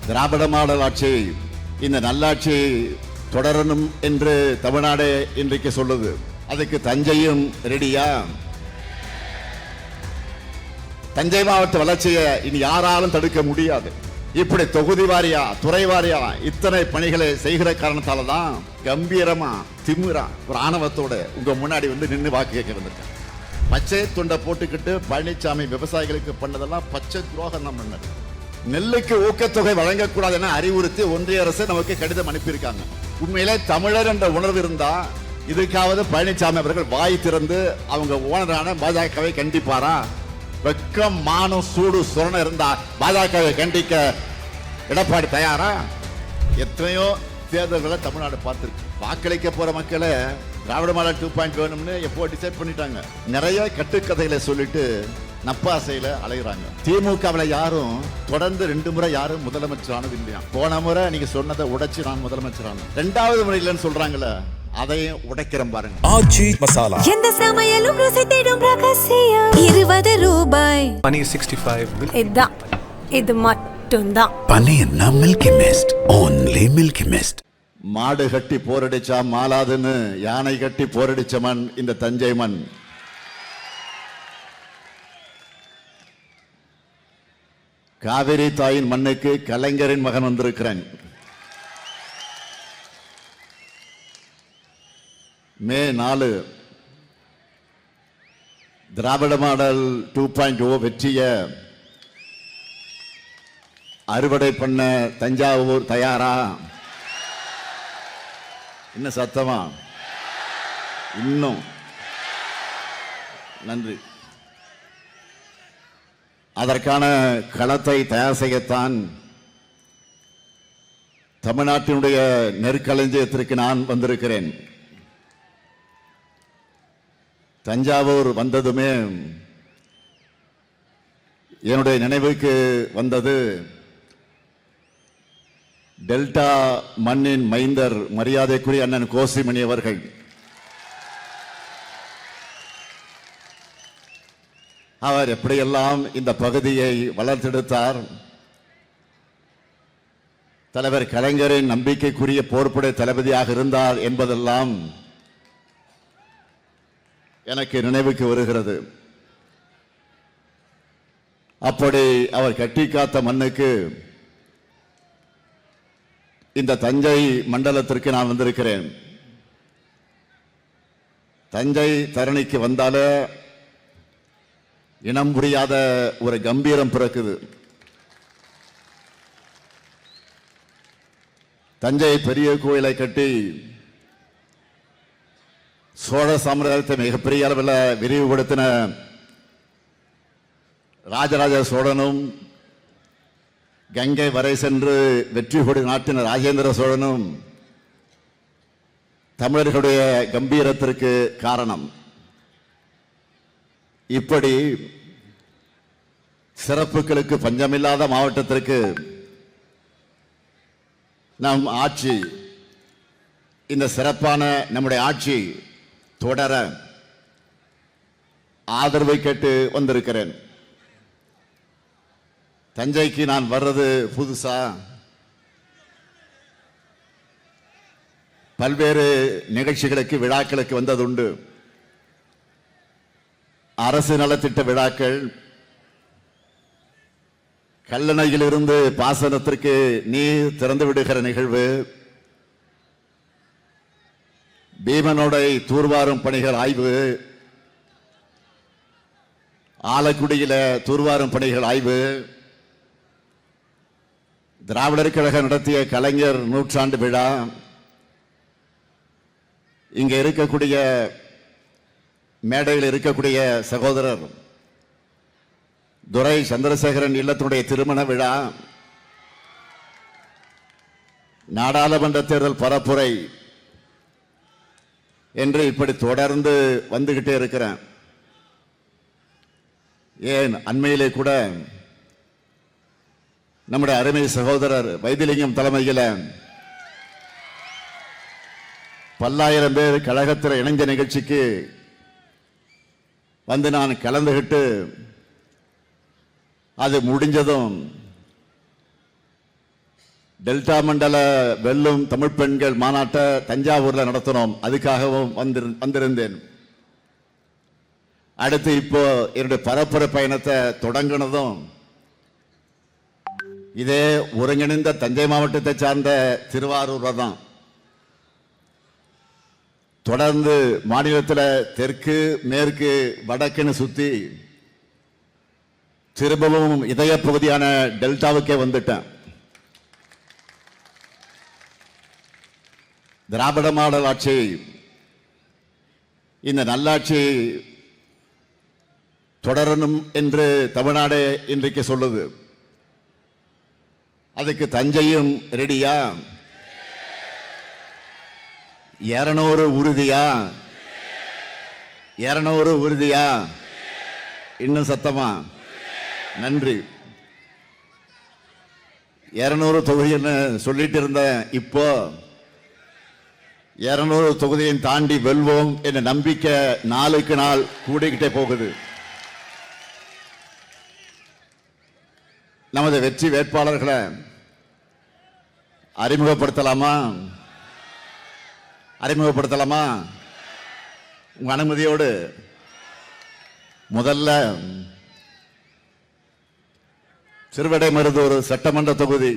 திராவிட model ஆட்சி, இந்த நல்லாட்சி தொடரணும் என்று தமிழ்நாடு இன்றைக்கு சொல்லுது. அதுக்கு தஞ்சையும் ரெடியா? தஞ்சை மாவட்ட வளர்ச்சியை இனி யாராலும் தடுக்க முடியாது. இப்படி தொகுதி வாரியா, துறை வாரியா இத்தனை பணிகளை செய்கிற காரணத்தால தான் கம்பீரமா, திமிரா, ஒரு ஆணவத்தோட உங்க முன்னாடி வந்து நின்று வாக்கு கேட்க. பச்சை துண்டை போட்டுக்கிட்டு பழனிசாமி விவசாயிகளுக்கு பண்ணதெல்லாம் பச்சை துரோகம் தான் பண்ணது. நெல்லுக்கு ஊக்கத்தொகை வழங்கக்கூடாது என அறிவுறுத்தி ஒன்றிய அரசு நமக்கு கடிதம் அனுப்பியிருக்காங்க. உண்மையிலே தமிழர் என்ற உணர்வு இருந்தா இதுக்காவது பழனிசாமி அவர்கள் வாய் திறந்து அவங்க ஓனரான பாஜகவை கண்டிப்பாரா? வெக்கம், மானம், சூடு, சொரணம் இருந்தா பாஜகவை கண்டிக்க எடப்பாடி தயாரா? எத்தனையோ தேர்தல்களை தமிழ்நாடு பார்த்திருக்கு. வாக்களிக்க போற மக்களை திராவிட மாடல் 2.0 வேணும்னு எப்போ டிசைட் பண்ணிட்டாங்க. நிறைய கட்டுக்கதைகளை சொல்லிட்டு நப்பாசையில அலைகிறாங்க. திமுகவில் யாரும் தொடர்ந்து 2 முறை யாரும் முதலமைச்சரானது இல்லையா? போன முறை நீங்க சொன்னதை உடைச்சு நான் முதலமைச்சரான, 2வது முறை இல்லைன்னு சொல்றாங்கல்ல, அதையும் உடைக்கிறேன் பாருங்க. ஆச்சி மசாலா, எந்த சமையலும் ருசி தேடும் ரகசியம். 20 ரூபாய். பனீர் 65. இதான், இது மட்டும்தான். பனீர்னா Milky Mist, only Milky Mist. மாடு கட்டி போரடிச்சா மாலாதுன்னு யானை கட்டி போரடிச்ச மண் இந்த தஞ்சை மண். காவிரி தாயின் மண்ணுக்கு கலைஞரின் மகன் வந்திருக்கிறேன். மே 4 திராவிட மாடல் 2.0 வெற்றிய அறுவடை பண்ண தஞ்சாவூர் தயாரா? இன்னும் சத்தமா? இன்னும் நன்றி. அதற்கான களத்தை தயார் செய்யத்தான் தமிழ்நாட்டினுடைய நெற்களஞ்சியத்திற்கு நான் வந்திருக்கிறேன். தஞ்சாவூர் வந்ததுமே என்னுடைய நினைவுக்கு வந்தது டெல்டா மண்ணின் மைந்தர் மரியாதைக்குரிய அண்ணன் கோசிமணி அவர்கள். அவர் எப்படியெல்லாம் இந்த பகுதியை வளர்த்தெடுத்தார். தலைவர் கலைஞரின் நம்பிக்கைக்குரிய போர்ப்படை தளபதியாக இருந்தார் என்பதெல்லாம் எனக்கு நினைவுக்கு வருகிறது. அப்படி அவர் கட்டி காத்த மண்ணுக்கு, இந்த தஞ்சை மண்டலத்திற்கு நான் வந்திருக்கிறேன். தஞ்சை தரணிக்கு வந்தாலே இனம் புரியாத ஒரு கம்பீரம் பிறக்குது. தஞ்சை பெரிய கோயிலை கட்டி சோழ சாம்ராஜ்யத்தை மிகப்பெரிய அளவில் விரிவுபடுத்தின ராஜராஜ சோழனும், கங்கை வரை சென்று வெற்றி கொடி நாட்டின ராஜேந்திர சோழனும் தமிழர்களுடைய கம்பீரத்திற்கு காரணம். இப்படி சிறப்புகளுக்கு பஞ்சமில்லாத மாவட்டத்திற்கு நம் ஆட்சி, இந்த சிறப்பான நம்முடைய ஆட்சி தொடர ஆதரவை கேட்டு வந்திருக்கிறேன். தஞ்சைக்கு நான் வர்றது புதுசா? பல்வேறு நிகழ்ச்சிகளுக்கு, விழாக்களுக்கு வந்ததுண்டு. அரசு நலத்திட்ட விழாக்கள், கல்லணையிலிருந்து பாசனத்திற்கு நீர் திறந்து விடுகிற நிகழ்வு, பீமனோடை தூர்வாரும் பணிகள் ஆய்வு, ஆலக்குடியில தூர்வாரும் பணிகள் ஆய்வு, திராவிடர் கழகம் நடத்திய கலைஞர் நூற்றாண்டு விழா, இங்க இருக்கக்கூடிய மேடையில் இருக்கக்கூடிய சகோதரர் துரை சந்திரசேகரன் இல்லத்தினுடைய திருமண விழா, நாடாளுமன்ற தேர்தல் பரப்புரை என்று இப்படி தொடர்ந்து வந்துகிட்டே இருக்கிறேன். ஏன் அண்மையிலே கூட நம்முடைய அருமை சகோதரர் வைத்திலிங்கம் தலைமையில் பல்லாயிரம் பேர் கழகத்தில் இணைந்த நிகழ்ச்சிக்கு வந்து நான் கலந்துகிட்டு அது முடிஞ்சதும் டெல்டா மண்டல வெல்லும் தமிழ் பெண்கள் மாநாட்டை தஞ்சாவூர்ல நடத்தினோம். அதுக்காகவும் வந்திருந்தேன். அடுத்து இப்போ என்னுடைய பரப்புரை பயணத்தை தொடங்கினதும் இதே ஒருங்கிணைந்த தஞ்சை மாவட்டத்தை சார்ந்த திருவாரூர் தான். தொடர்ந்து மாநிலத்தில் தெற்கு மேற்கு வடக்குன்னு சுத்தி திரும்பவும் இதய பகுதியான டெல்டாவுக்கே வந்துட்டேன். திராவிட மாடல் ஆட்சி, இந்த நல்லாட்சி தொடரணும் என்று தமிழ்நாடு இன்றைக்கு சொல்லுது. அதுக்கு தஞ்சையும் ரெடியா? 200 உறுதியா? 200 உறுதியா? இன்னும் சத்தமா? நன்றி. 200 தொகுதின்னு சொல்லிட்டு இருந்தேன். இப்போ 200 தொகுதியை தாண்டி வெல்வோம் என்ற நம்பிக்கை நாளுக்கு நாள் கூடிக்கிட்டே போகுது. நமது வெற்றி வேட்பாளர்களை அறிமுகப்படுத்தலாமா? உங்க அனுமதியோடு முதல்ல திருவிடைமருதூர் சட்டமன்ற தொகுதி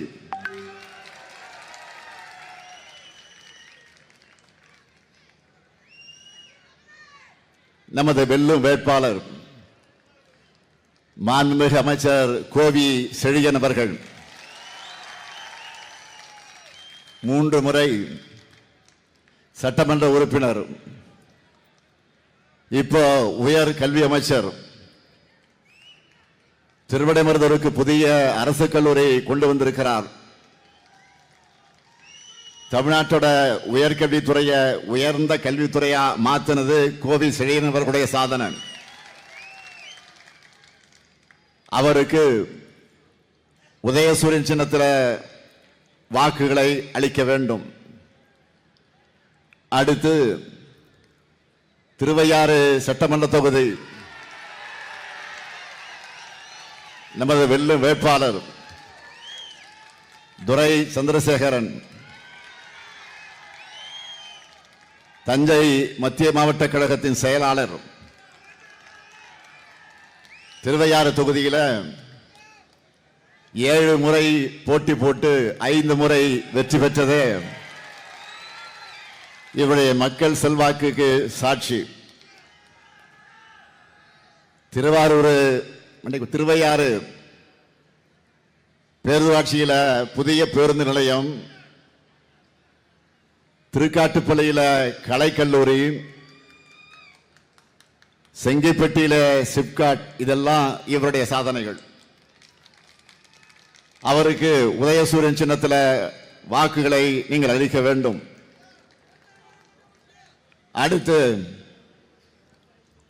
நமது வெல்லும் வேட்பாளர் மாண்புமிகு அமைச்சர் கோவி செழியன் அவர்கள் 3 முறை சட்டமன்ற உறுப்பினர், இப்போ உயர் கல்வி அமைச்சர். திருவிடைமருதூருக்கு புதிய அரசு கல்லூரி கொண்டு வந்திருக்கிறார். தமிழ்நாட்டோட உயர்கல்வித்துறைய உயர்ந்த கல்வித்துறையா மாத்தினது கோவி செழியன் அவர்களுடைய சாதனை. அவருக்கு உதயசூரியன் சின்னத்தில் வாக்குகளை அளிக்க வேண்டும். அடுத்து திருவையாறு சட்டமன்ற தொகுதி நமது வெல்லும் வேட்பாளர் துரை சந்திரசேகரன், தஞ்சை மத்திய மாவட்ட கழகத்தின் செயலாளர். திருவையாறு தொகுதியில் 7 முறை போட்டி போட்டு 5 முறை வெற்றி பெற்றதே இவருடைய மக்கள் செல்வாக்குக்கு சாட்சி. திருவையாறு பேரூராட்சியில் புதிய பேருந்து நிலையம், திருக்காட்டுப்பள்ளியில் கலைக்கல்லூரி, செங்கிப்பட்டியில சிப்காட், இதெல்லாம் இவருடைய சாதனைகள். அவருக்கு உதயசூரியன் சின்னத்தில் வாக்குகளை நீங்கள் அளிக்க வேண்டும். அடுத்து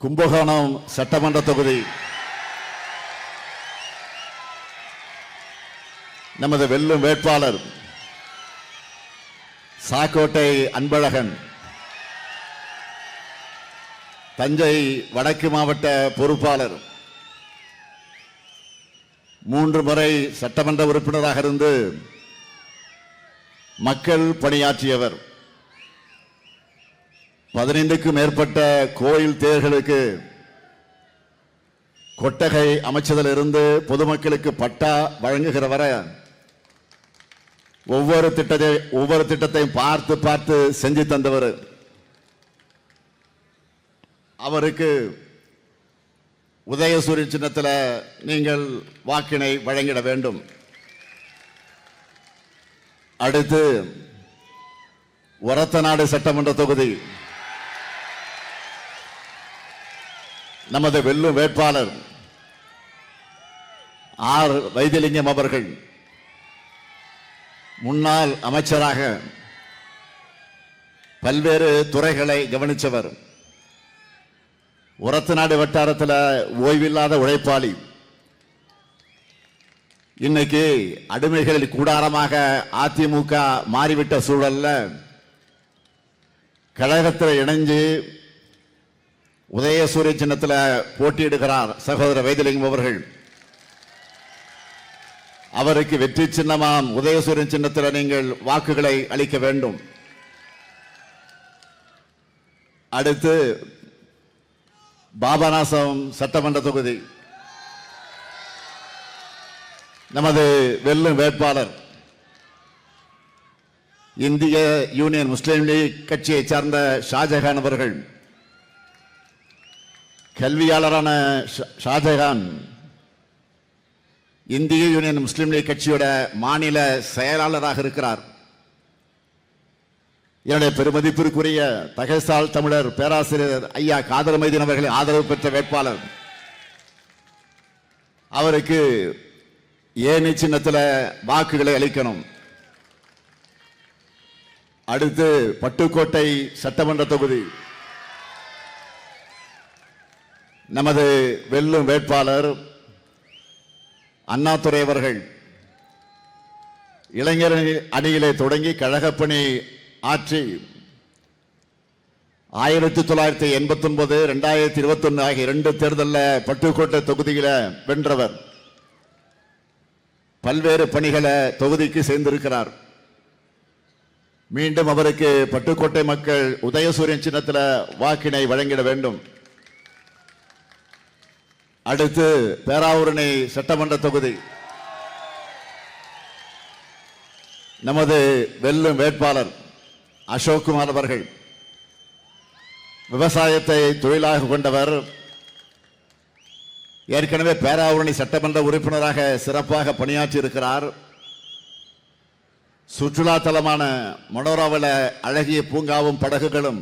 கும்பகோணம் சட்டமன்ற தொகுதி நமது வெல்லும் வேட்பாளர் சாக்கோட்டை அன்பழகன், தஞ்சை வடக்கு மாவட்ட பொறுப்பாளர், 3 முறை சட்டமன்ற உறுப்பினராக இருந்து மக்கள் பணியாற்றியவர். 15க்கும் மேற்பட்ட கோயில் தேர்களுக்கு கொட்டகை அமைச்சதிலிருந்து பொதுமக்களுக்கு பட்டா வழங்குகிறவரை ஒவ்வொரு திட்டத்தையும் பார்த்து பார்த்து செஞ்சு தந்தவர். அவருக்கு உதயசூரியன் சின்னத்தில் நீங்கள் வாக்கினை வழங்கிட வேண்டும். அடுத்து ஒரத்தநாடு சட்டமன்ற தொகுதி நமது வெல்லும் வேட்பாளர் ஆர் வைத்திலிங்கம் அவர்கள், முன்னாள் அமைச்சராக பல்வேறு துறைகளை கவனித்தவர். ஒரத்தநாடு வட்டாரத்தில் ஓய்வில்லாத உழைப்பாளி. இன்னைக்கு அடிமைகளில் கூடாரமாக அதிமுக மாறிவிட்ட சூழல்ல கழகத்தில் இணைஞ்சு உதயசூரிய சின்னத்தில் போட்டியிடுகிறார் சகோதரர் வைத்திலிங்கம் அவர்கள். அவருக்கு வெற்றி சின்னமாம் உதயசூரியன் சின்னத்தில் நீங்கள் வாக்குகளை அளிக்க வேண்டும். அடுத்து பாபநாசம் சட்டமன்ற தொகுதி நமது வெல்லும் வேட்பாளர் இந்திய யூனியன் முஸ்லீம் லீக் கட்சியை சார்ந்த ஷாஜகான் அவர்கள். கல்வியாளரான ஷாஜகான் இந்திய யூனியன் முஸ்லீம் லீக் கட்சியோட மாநில செயலாளராக இருக்கிறார். என்னுடைய பெருமதிப்பிற்குரிய தகைசால் தமிழர் பேராசிரியர் ஐயா காதர் மைதீன் அவர்களின் ஆதரவு பெற்ற வேட்பாளர். அவருக்கு ஏணி சின்னத்தில் வாக்குகளை அளிக்கணும். அடுத்து பட்டுக்கோட்டை சட்டமன்ற தொகுதி நமது வெல்லும் வேட்பாளர் அண்ணாதுரை அவர்கள். இளைஞர் அணியிலே தொடங்கி கழகப்பணி ஆற்றி 1989, 2021 ஆகிய 2 தேர்தலில் பட்டுக்கோட்டை தொகுதியில் வென்றவர். பல்வேறு பணிகளை தொகுதிக்கு சேர்ந்திருக்கிறார். மீண்டும் அவருக்கு பட்டுக்கோட்டை மக்கள் உதயசூரியன் சின்னத்தில் வாக்கினை வழங்கிட வேண்டும். அடுத்து பேராவூரணி சட்டமன்ற தொகுதி நமது வெல்லும் வேட்பாளர் அசோக்குமார் அவர்கள். விவசாயத்தை தொழிலாக கொண்டவர். ஏற்கனவே பேராவூரணி சட்டமன்ற உறுப்பினராக சிறப்பாக பணியாற்றி இருக்கிறார். சுற்றுலா தலமான மனோராவில் அழகிய பூங்காவும் படகுகளும்,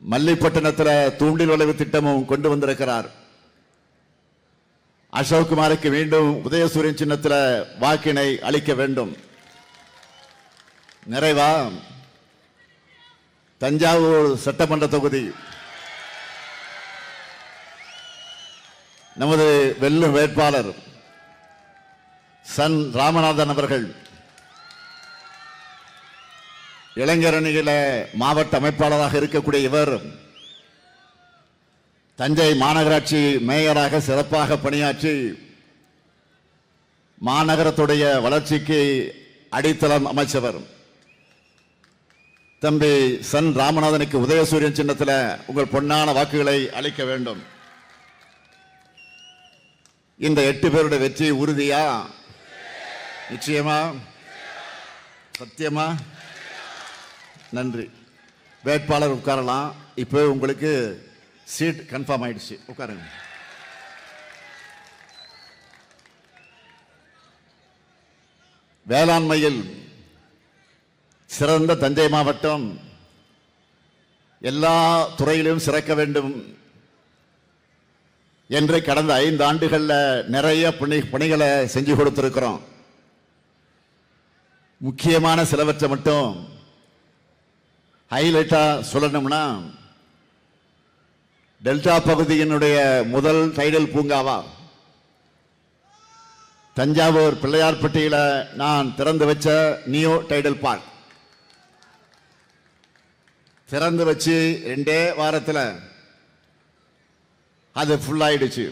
மல்லிப்பட்டினத்தில் தூண்டில் வளைவு திட்டமும் கொண்டு வந்திருக்கிறார். அசோக்குமாருக்கு மீண்டும் உதயசூரியன் சின்னத்தில் வாக்கினை அளிக்க வேண்டும். நிறைவா தஞ்சாவூர் சட்டமன்ற தொகுதி நமது வெல்லும் வேட்பாளர் சன் ராமநாதன் அவர்கள். இளைஞரணியில மாவட்ட அமைப்பாளராக இருக்கக்கூடிய இவர் தஞ்சை மாநகராட்சி மேயராக சிறப்பாக பணியாற்றி மாநகரத்துடைய வளர்ச்சிக்கு அடித்தளம் அமைச்சவர். தம்பி சன் ராமநாதனுக்கு உதயசூரியன் சின்னத்தில் உங்கள் பொன்னான வாக்குகளை அளிக்க வேண்டும். இந்த 8 பேருடைய வெற்றி உறுதியா? நிச்சயமா? சத்தியமா? நன்றி. வேட்பாளர் உட்காரலாம். இப்போ உங்களுக்கு சீட் கன்ஃபார்ம் ஆயிடுச்சு, உட்காருங்க. வேளாண்மையில் சிறந்த தஞ்சை மாவட்டம் எல்லா துறையிலும் சிறக்க வேண்டும் என்று கடந்த 5 ஆண்டுகளில் நிறைய பணிகளை செஞ்சு கொடுத்திருக்கிறோம். முக்கியமான சிலவற்றை மட்டும் ஹைலைட்டா சொல்லணும்னா, டெல்டா பகுதியினுடைய முதல் டைடல் பூங்காவா தஞ்சாவூர் பிள்ளையார்பட்டியில் நான் திறந்து வச்ச நியோ டைடல் பார்க் திறந்து வச்சு 2 வாரத்தில் அது ஃபுல் ஆயிடுச்சு.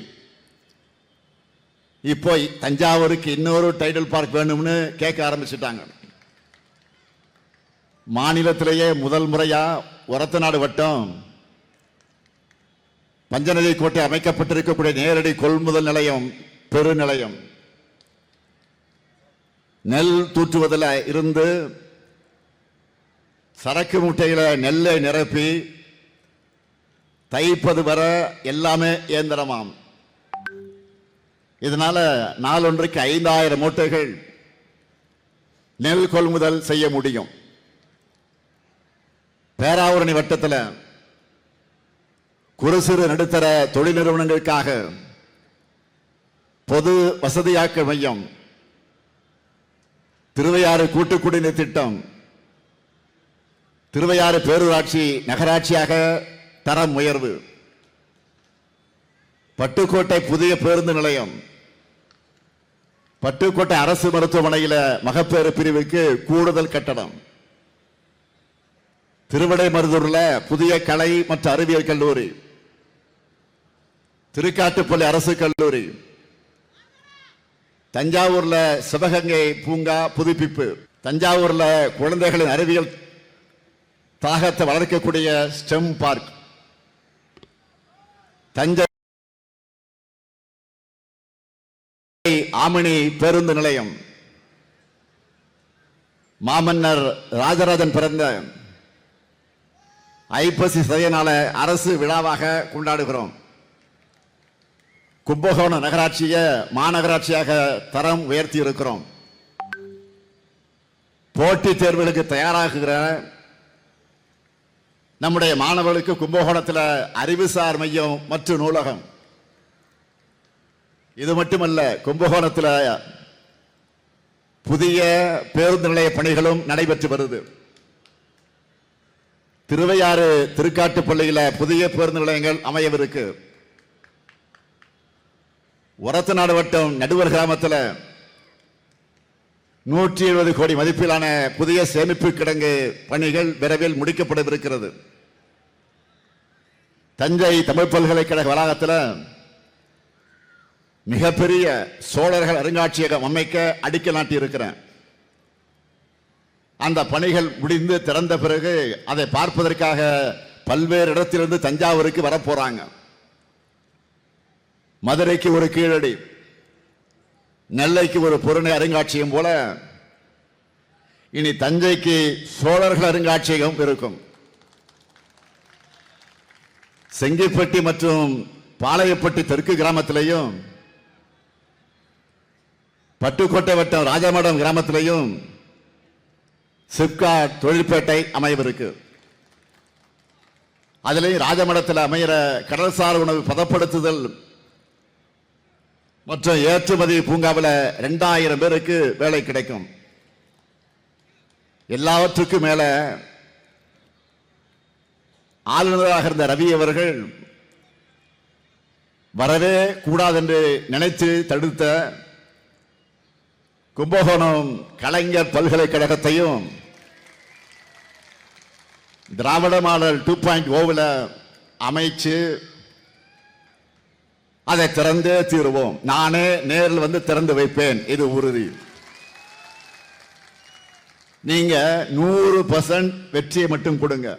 இப்போ தஞ்சாவூருக்கு இன்னொரு டைடல் பார்க் வேணும்னு கேட்க ஆரம்பிச்சுட்டாங்க. மாநிலத்திலேயே முதல் முறையா ஒரத்தநாடு வட்டம் பஞ்சநதி கோட்டை அமைக்கப்பட்டிருக்கக்கூடிய நேரடி கொள்முதல் நிலையம், பெருநிலையம், நெல் தூற்றுவதில் இருந்து சரக்கு மூட்டையில நெல்லை நிரப்பி தைப்பது வர எல்லாமே இயந்திரமாம். இதனால நாளொன்றுக்கு 5000 மூட்டைகள் நெல் கொள்முதல் செய்ய முடியும். பேராவூரணி வட்டத்தில் குறு சிறு நடுத்தர தொழில் நிறுவனங்களுக்காக பொது வசதியாக்கல் மையம், திருவையாறு கூட்டு குடிநீர் திட்டம், திருவையாறு பேரூராட்சி நகராட்சியாக தரம் உயர்வு, பட்டுக்கோட்டை புதிய பேருந்து நிலையம், பட்டுக்கோட்டை அரசு மருத்துவமனையில் மகப்பேறு பிரிவுக்கு கூடுதல் கட்டடம், திருவிடைமருதூர்ல புதிய கலை மற்றும் அறிவியல் கல்லூரி, திருக்காட்டுப்பள்ளி அரசு கல்லூரி, தஞ்சாவூர்ல சிவகங்கை பூங்கா புதுப்பிப்பு, தஞ்சாவூர்ல குழந்தைகளின் அறிவியல் தாகத்தை வளர்க்கக்கூடிய ஸ்டெம் பார்க், தஞ்சை ஆமினி பேருந்து நிலையம், மாமன்னர் ராஜராஜன் பிறந்த ஐப்பசி சதய அரசு விழாவாக கொண்டாடுகிறோம். கும்பகோணம் நகராட்சியை மாநகராட்சியாக தரம் உயர்த்தி இருக்கிறோம். போட்டித் தேர்வுகளுக்கு தயாராகுகிற நம்முடைய மாணவர்களுக்கு கும்பகோணத்தில் அறிவுசார் மையம் மற்றும் நூலகம். இது மட்டுமல்ல, கும்பகோணத்தில் புதிய பேருந்து நிலைய பணிகளும் நடைபெற்று வருது. திருவையாறு திருக்காட்டுப்பள்ளியில புதிய பேருந்து நிலையங்கள் அமையவிருக்கு. ஒரத்தநாடு வட்டம் நடுவர் கிராமத்தில் 170 கோடி மதிப்பிலான புதிய சேமிப்பு கிடங்கு பணிகள் விரைவில் முடிக்கப்படவிருக்கிறது. தஞ்சை தமிழ் பல்கலைக்கழக வளாகத்தில் மிகப்பெரிய சோழர்கள் அருங்காட்சியகம் அமைக்க அடிக்கல் நாட்டி இருக்கிறேன். அந்த பணிகள் முடிந்து திறந்த பிறகு அதை பார்ப்பதற்காக பல்வேறு இடத்திலிருந்து தஞ்சாவூருக்கு வரப்போறாங்க. மதுரைக்கு ஒரு கீழடி, நெல்லைக்கு ஒரு பொருணை அருங்காட்சியகம் போல இனி தஞ்சைக்கு சோழர்கள் அருங்காட்சியகம் இருக்கும். செங்கிப்பட்டி மற்றும் பாளையப்பட்டி தெற்கு கிராமத்திலையும் பட்டுக்கோட்டை வட்டம் ராஜமடம் கிராமத்திலையும் சிப்காட் தொழிற்பேட்டை அமையவிருக்கு. அதிலேயும் ராஜமடத்தில் அமைகிற கடல்சார் உணவு பதப்படுத்துதல் மற்றும் ஏற்றுமதி பூங்காவில் 2000 பேருக்கு வேலை கிடைக்கும். எல்லாவற்றுக்கும் மேல ஆளுநராக இருந்த ரவி அவர்கள் வரவே கூடாது என்று நினைத்து தடுத்த கும்பகோணம் கலைஞர் பல்கலைக்கழகத்தையும் திராவிட மாடல் 2.0 அமைச்சு அதை திறந்தே தீருவோம். நானே நேரில் வந்து திறந்து வைப்பேன், இது உறுதி. நீங்க 100% வெற்றியை மட்டும் கொடுங்க.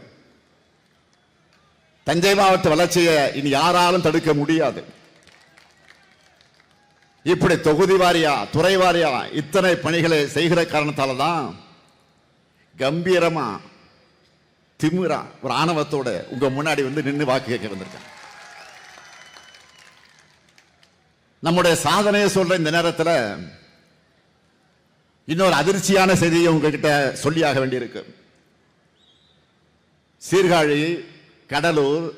தஞ்சை மாவட்ட வளர்ச்சியை இனி யாராலும் தடுக்க முடியாது. இப்படி தொகுதி வாரியா துறை வாரியா இத்தனை பணிகளை செய்கிற காரணத்தால தான் கம்பீரமா திமிரா ஒரு ஆணவத்தோட உங்க முன்னாடி வந்து நின்று வாக்கு கேட்க வந்திருக்கேன். நம்முடைய சாதனையை சொல்ற இந்த நேரத்தில் இன்னொரு அதிர்ச்சியான செய்தியை உங்ககிட்ட சொல்லியாக வேண்டியிருக்கு. சீர்காழி, கடலூர்,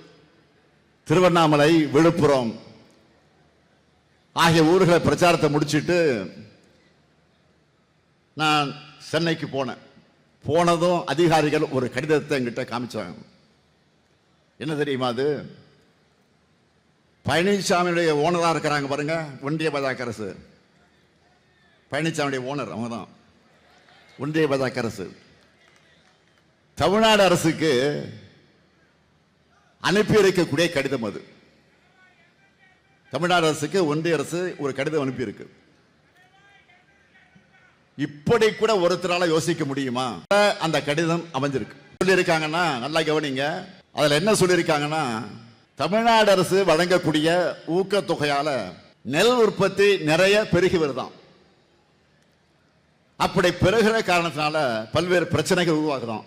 திருவண்ணாமலை, விழுப்புரம் ஆகிய ஊர்களை பிரச்சாரத்தை முடிச்சிட்டு நான் சென்னைக்கு போனதும் அதிகாரிகள் ஒரு கடிதத்தை என்கிட்ட காமிச்சாங்க. என்ன தெரியுமா அது? பழனிசாமியுடைய ஓனராக இருக்கிறாங்க பாருங்க, ஒன்றிய பாஜக அரசு. பழனிசாமியுடைய ஓனர் அவங்க தான், ஒன்றிய பாஜக அரசு. தமிழ்நாடு அரசுக்கு அனுப்பி இருக்கக்கூடிய கடிதம் அது. தமிழ்நாடு அரசுக்கு ஒன்றிய அரசு ஒரு கடிதம் அனுப்பியிருக்கு. இப்படி கூட ஒருத்தரால யோசிக்க முடியுமா? அந்த கடிதம் அமைஞ்சிருக்கு. சொல்லியிருக்காங்கன்னா நல்லா கவனிங்க. அதுல என்ன சொல்லியிருக்காங்கன்னா, தமிழ்நாடு அரசு வழங்கக்கூடிய ஊக்கத்தொகையால நெல் உற்பத்தி நிறைய பெருகி வருதாம். அப்படி பெருகிற காரணத்தினால பல்வேறு பிரச்சனைகள் உருவாகுதாம்.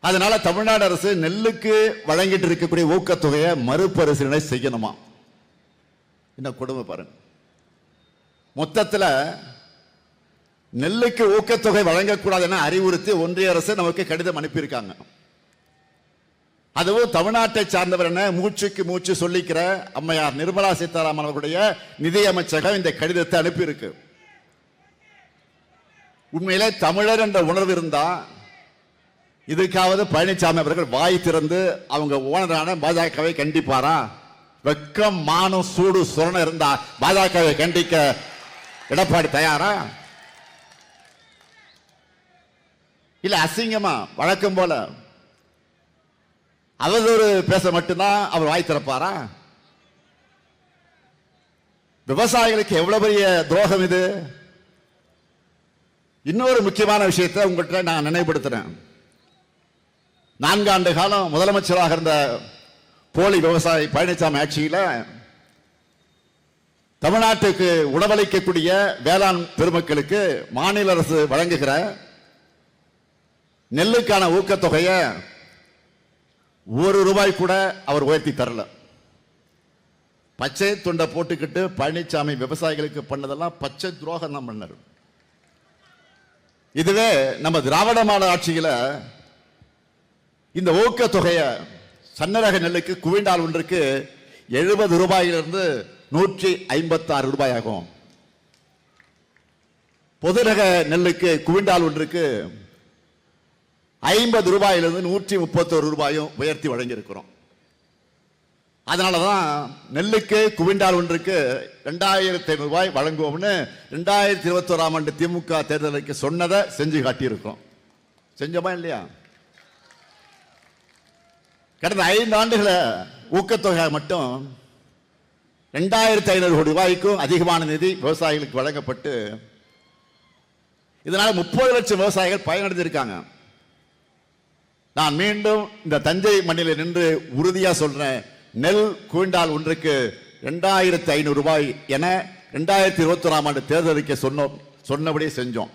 அதனால தமிழ்நாடு அரசு நெல்லுக்கு வழங்கிட்டு இருக்கக்கூடிய ஊக்கத்தொகையை மறுபரிசீலனை செய்யணுமா? இந்த கொடுமை பாருங்க. மொத்தத்தில் நெல்லுக்கு ஊக்கத்தொகை வழங்கக்கூடாது என அறிவுறுத்தி ஒன்றிய அரசு நமக்கு கடிதம் அனுப்பியிருக்காங்க. அதுவும் தமிழ்நாட்டை சார்ந்தவர் என மூச்சுக்கு மூச்சு சொல்லிக்கிற அம்மையார் நிர்மலா சீதாராமன் அவர்களுடைய நிதி அமைச்சகம் இந்த கடிதத்தை அனுப்பியிருக்கு. உண்மையிலே தமிழர் என்ற உணர்வு இருந்தா இதுக்காவது பழனிசாமி அவர்கள் வாய் திறந்து அவங்க ஓனரான பாஜகவை கண்டிப்பாரா? வெக்கம், மானம், சூடு, சுரணம் இருந்தா பாஜகவை கண்டிக்க எடப்பாடி தயாரா? இல்ல அசிங்கமா வழக்கம் போல அவதூறு பேச மட்டும்தான் அவர் வாய் திறப்பாரா? விவசாயிகளுக்கு எவ்வளவு பெரிய துரோகம் இது. இன்னொரு முக்கியமான விஷயத்தை உங்கள்கிட்ட நான் நினைவுபடுத்துறேன். 4 ஆண்டு காலம் முதலமைச்சராக இருந்த போலி விவசாயி பழனிசாமி ஆட்சியில் தமிழ்நாட்டுக்கு உணவளிக்கக்கூடிய வேளாண் பெருமக்களுக்கு மாநில அரசு வழங்குகிற நெல்லுக்கான ஊக்கத்தொகையை ₹1 கூட அவர் உயர்த்தி தரல. பச்சை துண்டை போட்டுக்கிட்டு பழனிசாமி விவசாயிகளுக்கு பண்ணதெல்லாம் பச்சை துரோகம் தான் பண்ணார். இதுவே நம்ம திராவிட மாடல் ஆட்சியில் இந்த ஊக்கத்தொகையை சன்னரக நெல்லுக்கு குவிண்டால் ஒன்றுக்கு ₹70 ₹156 ஆகும். பொது ரக நெல்லுக்கு குவிண்டால் ஒன்றுக்கு ₹50 ₹131 உயர்த்தி வழங்கியிருக்கிறோம். அதனாலதான் நெல்லுக்கு குவிண்டால் ஒன்றுக்கு ₹2500 வழங்குவோம்னு 2021 ஆண்டு திமுக தேர்தலுக்கு சொன்னதை செஞ்சு காட்டியிருக்கிறோம். செஞ்சோமா இல்லையா? கடந்த 5 ஆண்டுகள ஊக்கத்தொகை மட்டும் ₹2500 கோடிக்கும் அதிகமான நிதி விவசாயிகளுக்கு வழங்கப்பட்டு இதனால 30 லட்சம் விவசாயிகள் பயனடைஞ்சிருக்காங்க. நான் மீண்டும் இந்த தஞ்சை மண்ணில் நின்று உறுதியா சொல்றேன், நெல் குவிண்டால் ஒன்றுக்கு ₹2500 என 2021 ஆண்டு தேர்தலுக்கு சொன்னபடியே செஞ்சோம்.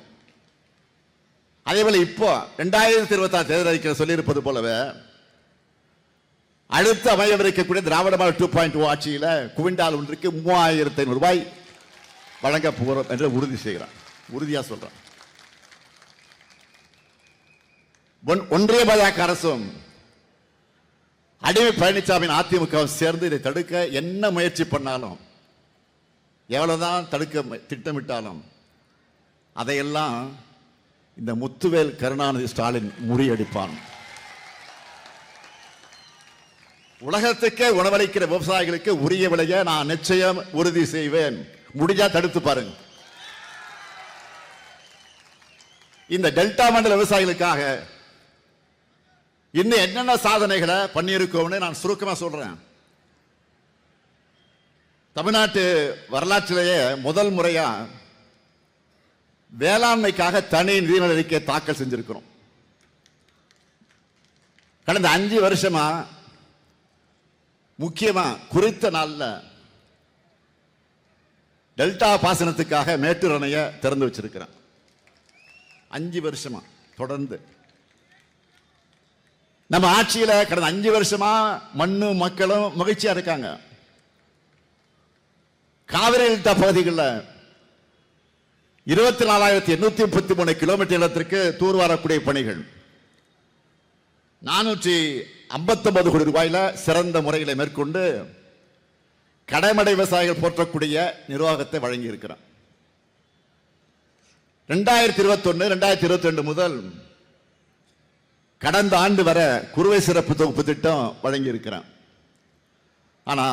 அதே போல இப்போ 2026 தேர்தலுக்கு சொல்லியிருப்பது போலவே அடுத்து அமையவிருக்கக்கூடிய திராவிட மாடல் 2.0 ஆட்சியில குவிண்டால் ஒன்றுக்கு ₹3500 வழங்க போகிறோம் என்று உறுதியா சொல்றேன். ஒன்றிய பாஜக அரசும் அடிமை பழனிசாமி அதிமுக சேர்ந்து இதை தடுக்க என்ன முயற்சி பண்ணாலும், எவ்வளவுதான் தடுக்க திட்டமிட்டாலும் அதையெல்லாம் இந்த முத்துவேல் கருணாநிதி ஸ்டாலின் முறியடிப்பான். உலகத்துக்கே உணவளிக்கிற விவசாயிகளுக்கு உரிய விலையை நான் நிச்சயம் உறுதி செய்வேன். முடிஞ்சா தடுத்து பாருங்க. இந்த டெல்டா மண்டல விவசாயிகளுக்காக இன்னும் என்னென்ன சாதனைகளை பண்ணியிருக்கோம்னு நான் சுருக்கமா சொல்றேன். தமிழ்நாட்டு வரலாற்றிலேயே முதல் முறையா வேளாண்மைக்காக தனி நிதிநிலை அறிக்கை தாக்கல் செஞ்சிருக்கிறோம். கடந்த 5 வருஷமா முக்கியமா குறித்த நாள்ல டெல்டா பாசனத்துக்காக மேட்டூர் அணையை திறந்து வச்சிருக்கிறேன். 5 வருஷமா தொடர்ந்து நம்ம ஆட்சியில கடந்த 5 வருஷமா மண்ணும் மக்களும் மகிழ்ச்சியா இருக்காங்க. காவிரி டெல்டா பகுதிகளில் 24,833 கிலோமீட்டர் இடத்திற்கு தூர்வாரக்கூடிய பணிகள் ₹459 கோடி சிறந்த முறைகளை மேற்கொண்டு கடைமடை விவசாயிகள் போற்றக்கூடிய நிர்வாகத்தை வழங்கி இருக்கிறார். 2021 2022 முதல் கடந்த ஆண்டு வரை குறுவை சிறப்பு தொகுப்பு திட்டம் வழங்கி இருக்கிறார். ஆனா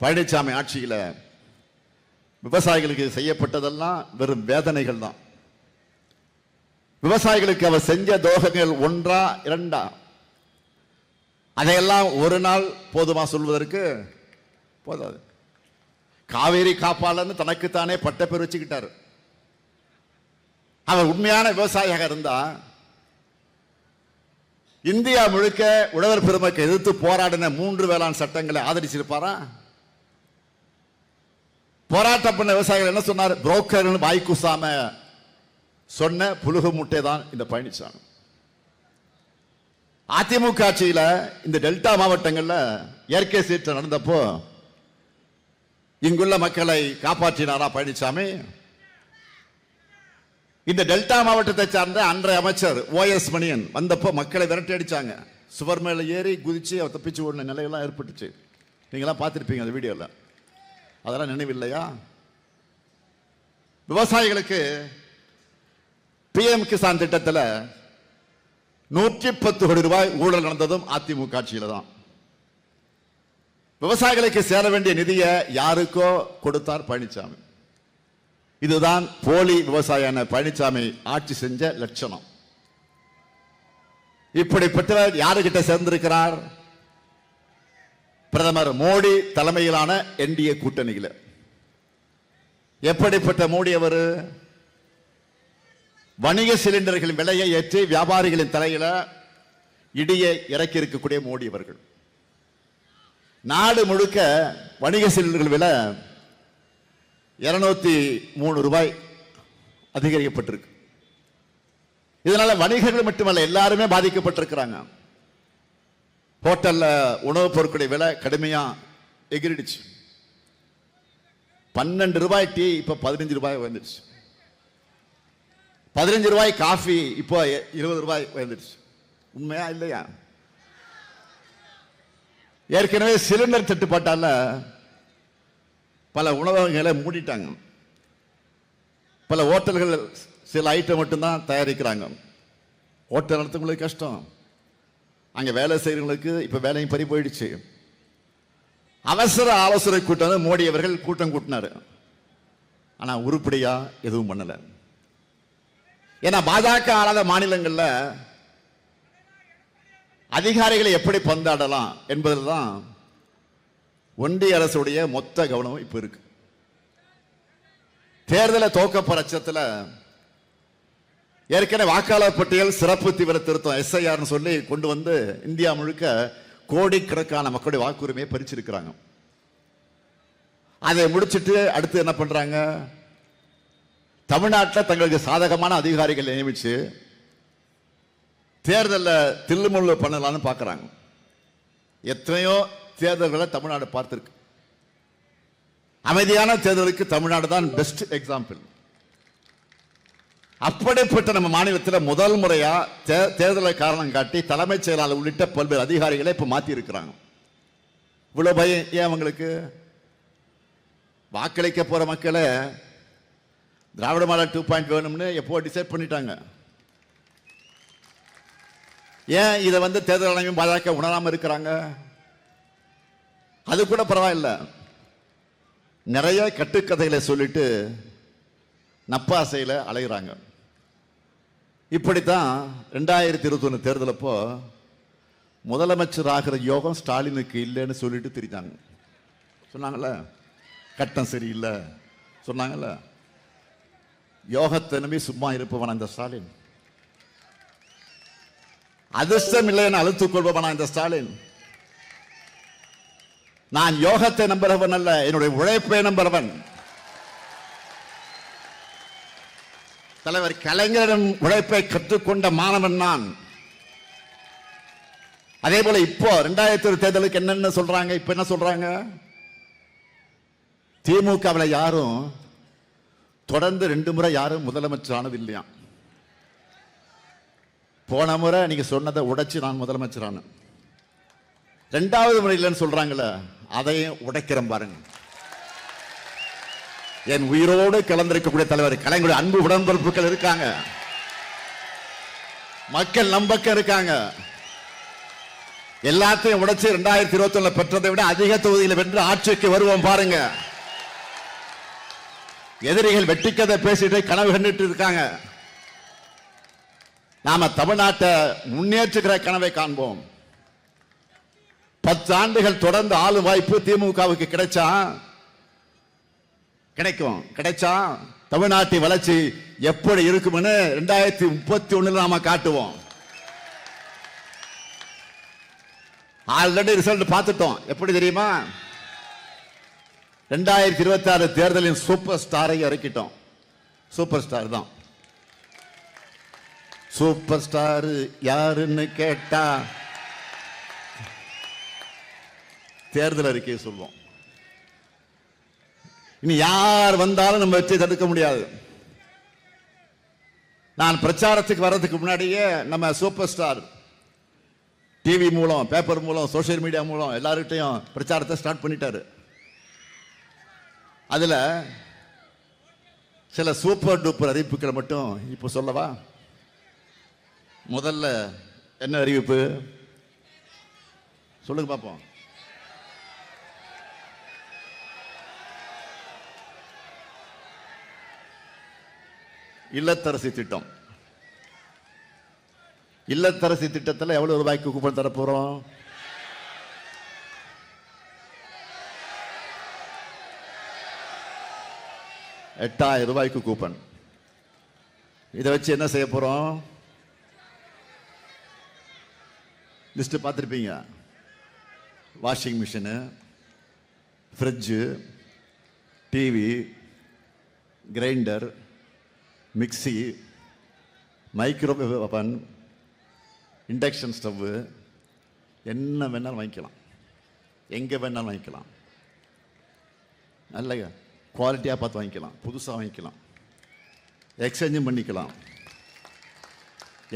பழனிசாமி ஆட்சியில விவசாயிகளுக்கு செய்யப்பட்டதெல்லாம் வெறும் வேதனைகள் தான். விவசாயிகளுக்கு அவர் செஞ்ச துரோகங்கள் 1 2 அதையெல்லாம் ஒரு நாள் போதுமா சொல்வதற்கு? போதாது. காவேரி காப்பாளன்னு தனக்குத்தானே பட்ட பேர் வச்சுக்கிட்டாரு. அவர் உண்மையான விவசாயியாக இருந்தா இந்தியா முழுக்க உழவர் பெருமக்களை எதிர்த்து போராடின 3 வேளாண் சட்டங்களை ஆதரிச்சிருப்பாரா? போராட்டம் பண்ண விவசாயிகள் என்ன சொன்னார்? புரோக்கர் வாய்க்குசாம சொன்ன புலுகு முட்டை தான் இந்த பழனிசாமி. அதிமுக ஆட்சியில இந்த டெல்டா மாவட்டங்கள்ல இயற்கை சீற்றம் நடந்தப்போ இங்குள்ள மக்களை காப்பாற்றினாரா பழனிசாமி? இந்த டெல்டா மாவட்டத்தை சார்ந்த அன்றைய அமைச்சர் OS மணியன் வந்தப்போ மக்களை விரட்டி அடிச்சாங்க. சுவர் மேல ஏறி குதிச்சு அவர் தப்பிச்சு ஓடின நிலையெல்லாம் ஏற்பட்டுச்சு. நீங்களாம் பார்த்துருப்பீங்க அந்த வீடியோல. அதெல்லாம் நினைவில்லையா? விவசாயிகளுக்கு PM கிசான் திட்டத்தில் ₹110 கோடி ஊழல் நடந்ததும் அதிமுக ஆட்சியில தான். விவசாயிகளுக்கு சேர வேண்டிய நிதியை யாருக்கோ கொடுத்தார் பழனிசாமி. இதுதான் போலி விவசாயியான பழனிசாமி ஆட்சி செஞ்ச லட்சணம். இப்படிப்பட்டவர் யாருகிட்ட சேர்ந்திருக்கிறார்? பிரதமர் மோடி தலைமையிலான NDA கூட்டணியில். எப்படிப்பட்ட மோடி அவர்? வணிக சிலிண்டர்களின் விலையை ஏற்றி வியாபாரிகளின் தலையில இடியை இறக்கி இருக்கக்கூடிய மோடி அவர்கள். நாடு முழுக்க வணிக சிலிண்டர்கள் விலை 203 ரூபாய் அதிகரிக்கப்பட்டிருக்கு. இதனால வணிகர்கள் மட்டுமல்ல, எல்லாருமே பாதிக்கப்பட்டிருக்கிறாங்க. ஹோட்டல்ல உணவுப் பொருட்களுடைய விலை கடுமையா எகிரிடுச்சு. 12 ரூபாய் டீ இப்ப 15 ரூபாய் வந்துடுச்சு. 15 ரூபாய் காஃபி இப்போ 20 ரூபாய் வந்துடுச்சு. உண்மையா இல்லையா? ஏற்கனவே சிலிண்டர் தட்டுப்பாட்டால பல உணவகங்களை மூடிட்டாங்க. பல ஹோட்டல்கள் சில ஐட்டம் மட்டும்தான் தயாரிக்கிறாங்க. ஹோட்டல் நடத்துறவங்களுக்கு கஷ்டம், அங்க வேலை செய்யறவங்களுக்கு இப்ப வேலையும் பறி போயிடுச்சு. அவசர ஆலோசனை கூட்டம் மோடி அவர்கள் கூட்டம் கூட்டினாரு. ஆனா உருப்படியா எதுவும் பண்ணல. ஏன்னா பாஜக ஆளாத மாநிலங்கள்ல அதிகாரிகளை எப்படி பந்தாடலாம் என்பதில் தான் ஒன்றிய அரசுடைய மொத்த கவனம் இப்ப இருக்கு. தேர்தலை தோக்க பட்சத்தில் ஏற்கனவே வாக்காளர் பட்டியல் சிறப்பு தீவிர திருத்தம் SIR சொல்லி கொண்டு வந்து இந்தியா முழுக்க கோடிக்கணக்கான மக்களுடைய வாக்குரிமையை பறிச்சிருக்கிறாங்க. அதை முடிச்சிட்டு அடுத்து என்ன பண்றாங்க? தமிழ்நாட்டில் தங்களுக்கு சாதகமான அதிகாரிகள் நியமிச்சு தேர்தலில் தில்லுமுள்ளு பண்ணலான்னு பார்க்குறாங்க. எத்தனையோ தேர்தல்களை தமிழ்நாடு பார்த்திருக்கு. அமைதியான தேர்தலுக்கு தமிழ்நாடு தான் பெஸ்ட் எக்ஸாம்பிள். அப்படிப்பட்ட நம்ம மாநிலத்தில் முதல் முறையா தேர்தலை காரணம் காட்டி தலைமைச் செயலாளர் உள்ளிட்ட பல்வேறு அதிகாரிகளை இப்ப மாத்தி இருக்கிறாங்க. இவ்வளவு பயம் ஏன் அவங்களுக்கு? வாக்களிக்க போற மக்களை திராவிட மாடல் 2.0 வேணும்னு எப்போ டிசைட் பண்ணிட்டாங்க. ஏன் இதை தேர்தல் ஆணையம் பாஜக உணராம இருக்கிறாங்க? அது கூட பரவாயில்ல. நிறைய கட்டுக்கதைகளை சொல்லிட்டு நப்பாசையில் அலைகிறாங்க. இப்படித்தான் 2021 தேர்தல் அப்போ முதலமைச்சர் ஆகிற யோகம் ஸ்டாலினுக்கு இல்லைன்னு சொல்லிட்டு திரித்தாங்க. சொன்னாங்கல்ல, கட்டம் சரியில்லை சொன்னாங்கல்ல. யோகத்தை நம்பி சும்மா இருப்பவன் இந்த ஸ்டாலின், அதிர்ஷ்டம் இல்லைன்னு அழுத்துக் கொள்பவனா இந்த ஸ்டாலின். நான் யோகத்தை நம்புறவன் அல்ல, என்னுடைய உழைப்பை நம்புறவன். தலைவர் கலைஞரின் உழைப்பை கற்றுக்கொண்ட மாணவன் நான். அதே போல இப்போ 2020 தேர்தலுக்கு என்னென்ன சொல்றாங்க? இப்ப என்ன சொல்றாங்க? திமுகவில் யாரும் தொடர்ந்து 2 முறை யாரும் முதலமைச்சர் ஆனது இல்லையா. போன முறை நீங்க சொன்னதை உடைச்சு நான் முதலமைச்சர் ஆனேன். 2வது முறை இல்லைன்னு சொல்றாங்கல்ல, அதையும் உடைக்கிறேன் பாருங்க. என் உயிரோடு கலந்திருக்கக்கூடிய தலைவர் கலைஞருடைய அன்பு உடன்பிறப்புகள் இருக்காங்க, மக்கள் நம்பக்க இருக்காங்க. எல்லாத்தையும் உடைச்சு 2021 பெற்றதை விட அதிக தொகுதியில் வென்று ஆட்சிக்கு வருவோம் பாருங்க. எதிரிகள் வெட்டிக்கதை பேசிட்டு கனவு கண்டுட்டு இருக்காங்க. நாம தமிழ்நாட்டை முன்னேற்றுகிற கனவை காண்போம். 10 ஆண்டுகள் தொடர்ந்து ஆளும் வாய்ப்பு திமுகவுக்கு கிடைச்சா தமிழ்நாட்டின் வளர்ச்சி எப்படி இருக்கும்னு 2031 நாம காட்டுவோம். ஆல்ரெடி ரிசல்ட் பார்த்துட்டோம். எப்படி தெரியுமா? 2026 தேர்தலின் சூப்பர் ஸ்டாரை இறக்கிட்டோம். சூப்பர் ஸ்டார் தான். சூப்பர் ஸ்டார் யாருன்னு கேட்டா தேர்தல் அறிக்கையை சொல்வோம். இனி யார் வந்தாலும் நம்ம வச்சு தடுக்க முடியாது. நான் பிரச்சாரத்துக்கு வர்றதுக்கு முன்னாடியே நம்ம சூப்பர் ஸ்டார் டிவி மூலம், பேப்பர் மூலம், சோசியல் மீடியா மூலம் எல்லார்கிட்டையும் பிரச்சாரத்தை ஸ்டார்ட் பண்ணிட்டாரு. அதுல சில சூப்பர் டூப்பர் அறிவிப்புகளை மட்டும் இப்போ சொல்லவா? முதல்ல என்ன அறிவிப்பு சொல்லுங்க பார்ப்போம். இல்லத்தரசி திட்டம். இல்லத்தரசி திட்டத்தில் எவ்வளவு ரூபாய்க்கு கூப்பன் தர போறோம்? 8,000 ரூபாய்க்கு கூப்பன். இதை வச்சு என்ன செய்ய போறோம்? லிஸ்ட் பார்த்துருப்பீங்க. Washing machine, fridge, TV, grinder, mixie, microwave அவன், இண்டக்ஷன் ஸ்டவ்வு, என்ன வேணாலும் வாங்கிக்கலாம், எங்கே வேணாலும் வாங்கிக்கலாம். நல்ல குவாலிட்டியாக பார்த்து வாங்கிக்கலாம், புதுசாக வாங்கிக்கலாம், எக்ஸ்சேஞ்சும் பண்ணிக்கலாம்.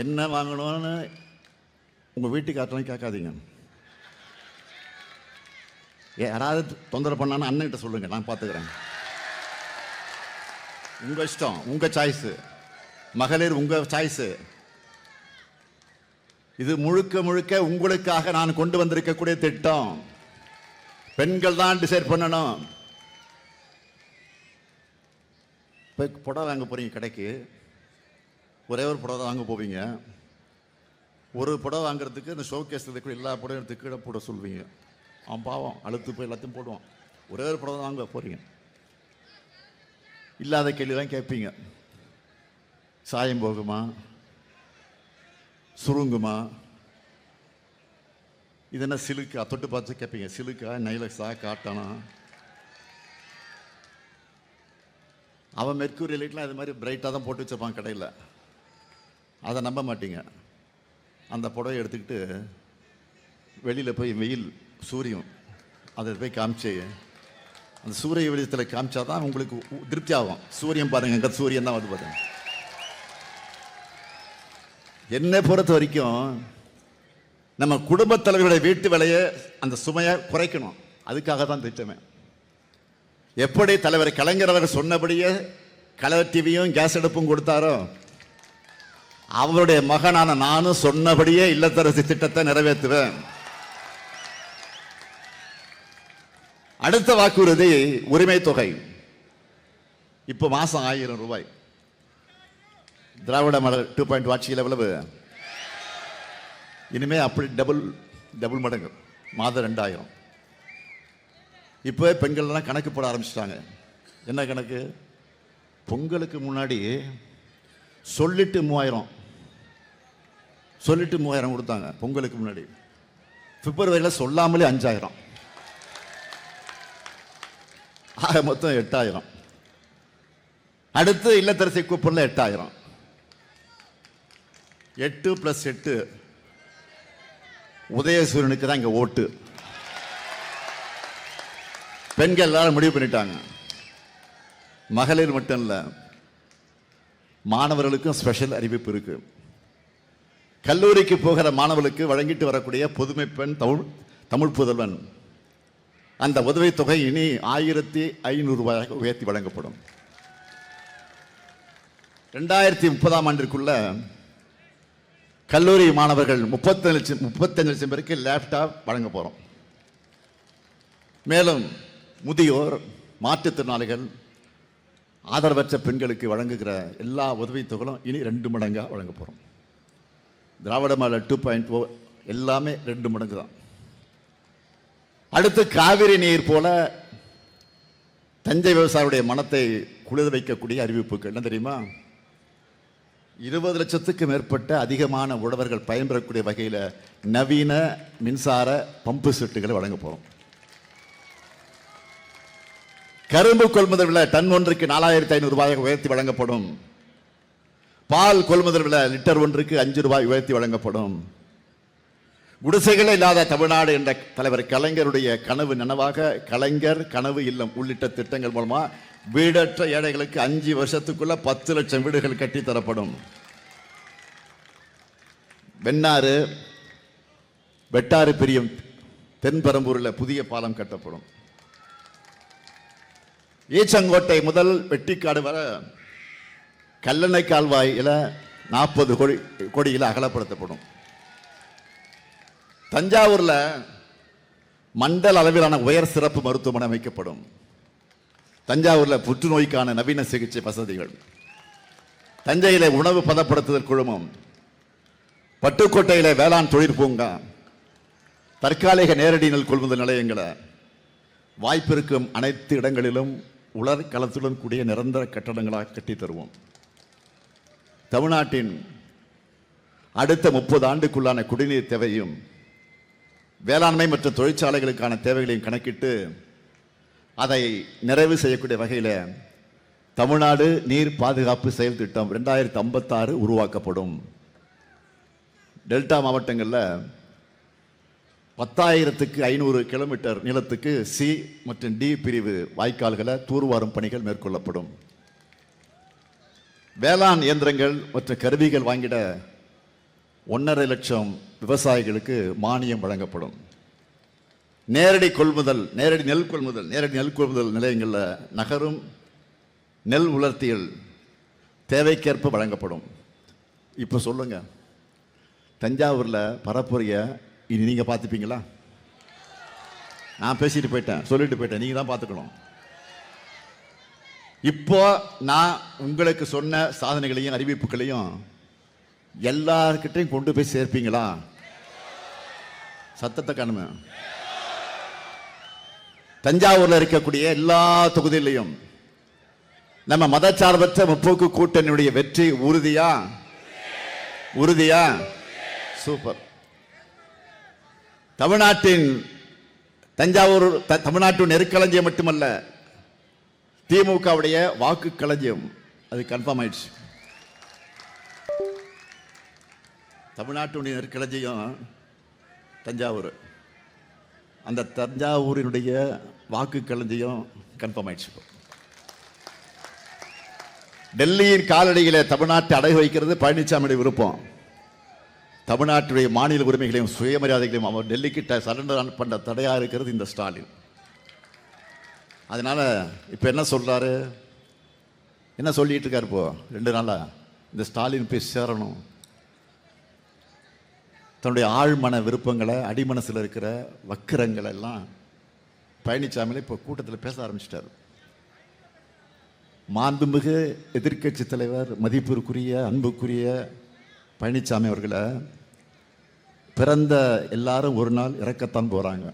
என்ன வாங்கணும்னு உங்கள் வீட்டுக்காரலாம் கேட்காதீங்க. யாராவது தொந்தரவு பண்ணான்னு அண்ணன்கிட்ட சொல்லுங்கள், நான் பார்த்துக்கிறேன். உங்கள் இஷ்டம், உங்கள் சாய்ஸு, மகளிர் உங்கள் சாய்ஸு. இது முழுக்க முழுக்க உங்களுக்காக நான் கொண்டு வந்திருக்கக்கூடிய திட்டம். பெண்கள் தான் டிசைட் பண்ணணும். இப்போ புடவை வாங்க போகிறீங்க கடைக்கு, ஒரே ஒரு புடவை தான் வாங்க போவீங்க. ஒரு புடவை வாங்குறதுக்கு இந்த ஷோகேஸில் இருக்கிற எல்லா புடவையும் எடுத்து கீழே போட சொல்வீங்க. அவன் பாவம் அழுத்து போய் எல்லாத்தையும் போடுவான். ஒரே ஒரு புடவை தான் வாங்க போகிறீங்க. இல்லாத கேள்விதான் கேட்பீங்க. சாயம் போகுமா, சுருங்குமா, இது என்ன சிலுக்கா, தொட்டு பார்த்து கேட்பீங்க. சிலுக்கா, நைலக்ஸா, காட்டனா? அவன் மெர்க்குரி லைட்லாம் இது மாதிரி பிரைட்டாக தான் போட்டு வச்சிருப்பான் கடையில். அதை நம்ப மாட்டீங்க. அந்த புடவை எடுத்துக்கிட்டு வெளியில் போய் வெயில் சூரியன் அதை போய் காமிச்சு அந்த சூரிய வெளிச்சத்தில் காமிச்சா தான் உங்களுக்கு திருப்தி ஆகும். சூரியன் பாருங்க, அங்கே சூரியன் தான் வந்து பாருங்க. என்னை பொறுத்த வரைக்கும் நம்ம குடும்பத் தலைவர்களுடைய வீட்டு வேலையை அந்த சுமையை குறைக்கணும். அதுக்காக தான் திட்டமே. எப்படி தலைவர் கலைஞர் அவர்கள் சொன்னபடியே கலர் டிவியும் கேஸ் அடுப்பும் கொடுத்தாரோ, அவருடைய மகனான நானும் சொன்னபடியே இல்லத்தரசி திட்டத்தை நிறைவேற்றுவேன். அடுத்த வாக்குறுதி உரிமை தொகை. இப்போ மாசம் 1000 ரூபாய். திராவிட மாடல் 2.0 ஆட்சியில் எவ்வளவு? இனிமே அப்படி டபுள் மடங்கு, மாதம் 2000. இப்போ பெண்கள்லாம் கணக்கு போட ஆரம்பிச்சிட்டாங்க. என்ன கணக்கு? பொங்கலுக்கு முன்னாடி சொல்லிட்டு 3000 கொடுத்தாங்க. பொங்கலுக்கு முன்னாடி பிப்ரவரியில் சொல்லாமலே 5000. ஆக மொத்தம் 8000. அடுத்து இல்லத்தரசி கூப்பன்ல 8000. 8 + 8 உதயசூரியனுக்கு தான் இங்க ஓட்டு. பெண்கள் எல்லாரும் முடிவு பண்ணிட்டாங்க. மகளிர் மட்டும் இல்ல, மாணவர்களுக்கும் ஸ்பெஷல் அறிவிப்பு இருக்கு. கல்லூரிக்கு போகிற மாணவர்களுக்கு வழங்கிட்டு வரக்கூடிய புதுமை பெண் தமிழ் புதல்வன் அந்த உதவித்தொகை இனி 1500 ரூபாயாக உயர்த்தி வழங்கப்படும். 2030ஆம் ஆண்டிற்குள்ள கல்லூரி மாணவர்கள் 35 லட்சம் பேருக்கு லேப்டாப் வழங்க போறோம். மேலும் முதியோர், மாற்றுத்திறனாளிகள், ஆதரவற்ற பெண்களுக்கு வழங்குகிற எல்லா உதவித்தொகையும் இனி 2 மடங்காக வழங்க போறோம். திராவிட மாடல் 2.0 எல்லாமே 2 மடங்கு தான். அடுத்து காவிரி நீர் போல தஞ்சை விவசாயியுடைய மனத்தை குளிர வைக்கக்கூடிய அறிவிப்புகள் என்ன தெரியுமா? 20 லட்சத்துக்கு மேற்பட்ட அதிகமான உழவர்கள் பயன்பெறக்கூடிய வகையில் நவீன மின்சார பம்பு செட்டுகளை வழங்க போறோம். கரும்பு கொள்முதல் விலை டன் ஒன்றுக்கு 4500 ரூபாயாக உயர்த்தி வழங்கப்படும். பால் கொள்முதல் விலை லிட்டர் ஒன்றுக்கு 5 ரூபாய் உயர்த்தி வழங்கப்படும். குடிசைகளே இல்லாத தமிழ்நாடு என்ற தலைவர் கலைஞருடைய கனவு நனவாக கலைஞர் கனவு இல்லம் உள்ளிட்ட திட்டங்கள் மூலமா வீடற்ற ஏழைகளுக்கு 5 வருஷத்துக்குள்ள 10 லட்சம் வீடுகள் கட்டித்தரப்படும். வெட்டாறு பிரியும் தென்பெரம்பூரில் புதிய பாலம் கட்டப்படும். ஈச்சங்கோட்டை முதல் வெட்டிக்காடு வர கல்லணை கால்வாயில 40 கோடியில் அகலப்படுத்தப்படும். தஞ்சாவூர்ல மண்டல அளவிலான உயர் சிறப்பு மருத்துவமனை அமைக்கப்படும். தஞ்சாவூர்ல புற்றுநோய்க்கான நவீன சிகிச்சை வசதிகள், தஞ்சையில உணவு பதப்படுத்துதல் குழுமம், பட்டுக்கோட்டையில வேளாண் தொழிற்பூங்கா, தற்காலிக நேரடி நெல் கொள்முதல் நிலையங்களை வாய்ப்பிருக்கும் அனைத்து இடங்களிலும் உலர் களத்துடன் கூடிய நிரந்தர கட்டடங்களாக கட்டித் தருவோம். தமிழ்நாட்டின் அடுத்த 30 ஆண்டுக்குள்ளான குடிநீர் தேவையும் வேளாண்மை மற்றும் தொழிற்சாலைகளுக்கான தேவைகளையும் கணக்கிட்டு அதை நிறைவு செய்யக்கூடிய வகையில் தமிழ்நாடு நீர் பாதுகாப்பு செயல் திட்டம் 2056 உருவாக்கப்படும். டெல்டா மாவட்டங்களில் 10,500 கிலோமீட்டர் நீளத்துக்கு சி மற்றும் டி பிரிவு வாய்க்கால்களை தூர்வாரும் பணிகள் மேற்கொள்ளப்படும். வேளாண் இயந்திரங்கள் மற்றும் கருவிகள் வாங்கிட 1.5 லட்சம் விவசாயிகளுக்கு மானியம் வழங்கப்படும். நேரடி நெல் கொள்முதல் நிலையங்களில் நகரும் நெல் உலர்த்தியல் தேவைக்கேற்ப வழங்கப்படும். இப்போ சொல்லுங்க, தஞ்சாவூரில் பரப்புரைய இனி நீங்கள் பார்த்துப்பீங்களா? நான் பேசிட்டு போயிட்டேன், சொல்லிட்டு போயிட்டேன், நீங்கள் தான் பார்த்துக்கணும். இப்போ நான் உங்களுக்கு சொன்ன சாதனைகளையும் அறிவிப்புகளையும் எல்லார்கிட்டையும் கொண்டு போய் சேர்ப்பீங்களா? சத்தத்தை காணுமே. தஞ்சாவூர்ல இருக்கக்கூடிய எல்லா தொகுதியிலையும் நம்ம மதச்சார்பற்ற முற்போக்கு கூட்டணியுடைய வெற்றி உறுதியா? சூப்பர். தமிழ்நாட்டின் நெருக்களஞ்சியம் மட்டுமல்ல, திமுகவுடைய வாக்கு களஞ்சியம். அது கன்ஃபார்ம் ஆயிடுச்சு. தமிழ்நாட்டுடைய நெருக்களஞ்சியம் தஞ்சாவூர். அந்த தஞ்சாவூரினுடைய வாக்கு களஞ்சியம் கன்ஃபார்ம் ஆயிடுச்சு. டெல்லியின் காலடியில தமிழ்நாட்டை அடகு வைக்கிறது பழனிசாமியுடைய விருப்பம். தமிழ்நாட்டுடைய மாநில உரிமைகளையும் சுயமரியாதைகளையும் அவர் டெல்லிக்கிட்ட சரண்டர் பண்ண தடையா இருக்கிறது இந்த ஸ்டாலின். அதனால இப்ப என்ன சொல்றாரு, என்ன சொல்லிட்டு இருக்காரு? இப்போ 2 நாளா இந்த ஸ்டாலின் போய் சேரணும். தன்னுடைய ஆழ்மன விருப்பங்களை, அடிமனசில் இருக்கிற வக்கிரங்களை எல்லாம் பழனிசாமியில இப்போ கூட்டத்தில் பேச ஆரம்பிச்சிட்டாரு. மாண்புமிகு எதிர்க்கட்சி தலைவர், மதிப்பிற்குரிய அன்புக்குரிய பழனிசாமி அவர்களை பிறந்த எல்லாரும் ஒரு நாள் இறக்கத்தான் போறாங்க.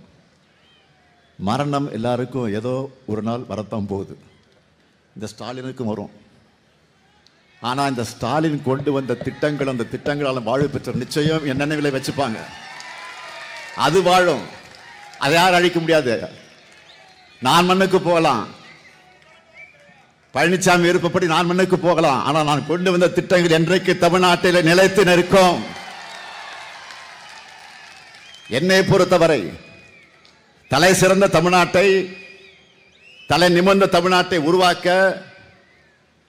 மரணம் எல்லாருக்கும் ஏதோ ஒரு நாள் வரத்தான் போகுது. இந்த ஸ்டாலினுக்கும் வரும். ஆனா இந்த ஸ்டாலின் கொண்டு வந்த திட்டங்கள், அந்த திட்டங்களால் வாழ்வு பெற்ற நிச்சயம் என் நினைவில் வச்சுப்பாங்க. அது வாழும். அதை யாரும் அழிக்க முடியாது. நான் மண்ணுக்கு போகலாம், பழனிசாமி விருப்பப்படி நான் மண்ணுக்கு போகலாம். ஆனால் நான் கொண்டு வந்த திட்டங்கள் என்றைக்கு தமிழ்நாட்டில் நிலைத்து நிற்கும். என்னை பொறுத்தவரை தலை சிறந்த தமிழ்நாட்டை, தலை நிமிர்ந்த தமிழ்நாட்டை உருவாக்க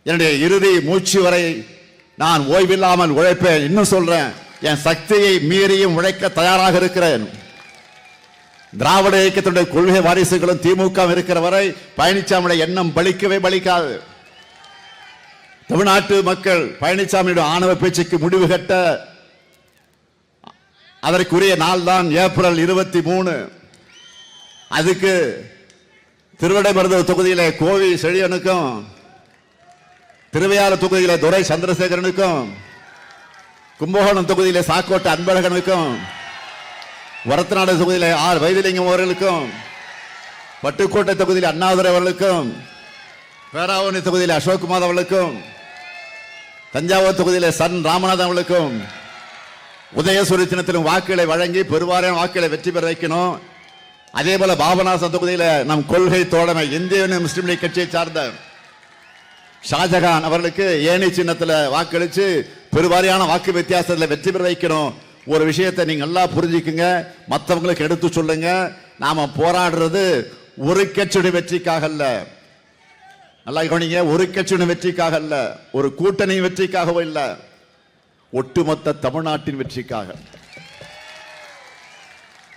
என்னுடைய இறுதி மூச்சு வரை நான் ஓய்வில்லாமல் உழைப்பேன். இன்னும் சொல்றேன், என் சக்தியை மீறியும் உழைக்க தயாராக இருக்கிறேன். திராவிட இயக்கத்தினுடைய கொள்கை வாரிசுகளும் திமுக இருக்கிற வரை பழனிசாமியுடைய எண்ணம் பலிக்கவே பலிக்காது. தமிழ்நாட்டு மக்கள் பழனிசாமியுடைய ஆணவ பேச்சுக்கு முடிவு கட்ட அதற்குரிய நாள் தான் ஏப்ரல் 23. அதுக்கு திருவிடைமருதூர் தொகுதியிலே கோவி செழியனுக்கும், திருவையாறு தொகுதியிலே துரை சந்திரசேகரனுக்கும், கும்பகோணம் தொகுதியிலே சாக்கோட்டை அன்பழகனுக்கும், வரத்தநாடு தொகுதியிலே ஆர் வைத்திலிங்கம் அவர்களுக்கும், பட்டுக்கோட்டை தொகுதியில் அண்ணாதுரை அவர்களுக்கும், பேராவூரணி தொகுதியில் அசோக்குமார் அவர்களுக்கும், தஞ்சாவூர் தொகுதியிலே சன் ராமநாதன் அவர்களுக்கும் உதயசூரி சின்னத்திலும் வாக்குகளை வழங்கி பெருவாரியான வாக்குகளை வெற்றி பெற வைக்கணும். அதே போல பாபநாசம் தொகுதியில் நம் கொள்கை தோழமை இந்திய முஸ்லிம் லீக் கட்சியை சார்ந்த ஷாஜகான் அவர்களுக்கு ஏணி சின்னத்தில் வாக்களித்து பெருவாரியான வாக்கு வித்தியாசத்தில் வெற்றி பெற வைக்கணும். ஒரு விஷயத்தை நீங்க நல்லா புரிஞ்சுக்குங்க, மற்றவங்களுக்கு எடுத்து சொல்லுங்க. நாம போராடுறது ஒரு கட்சியுடைய வெற்றிக்காக அல்ல. நல்லா கவனிங்க, ஒரு கட்சியுடைய வெற்றிக்காக அல்ல, ஒரு கூட்டணி வெற்றிக்காகவோ இல்ல, ஒட்டுமொத்த தமிழ்நாட்டின் வெற்றிக்காக.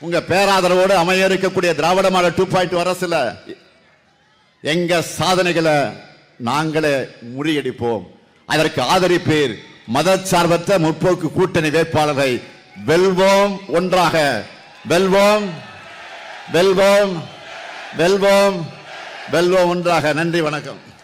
உங்க பேராதரவோடு அமைய இருக்கக்கூடிய திராவிட மாடல் 2.0 அரசுல எங்க சாதனைகளை நாங்களே முறியடிப்போம். அதற்கு ஆதரிப்பீர். மதச்சார்பற்ற முற்போக்கு கூட்டணி வேட்பாளரை வெல்வோம், ஒன்றாக வெல்வோம், வெல்வோம், வெல்வோம், வெல்வோம் ஒன்றாக. நன்றி, வணக்கம்.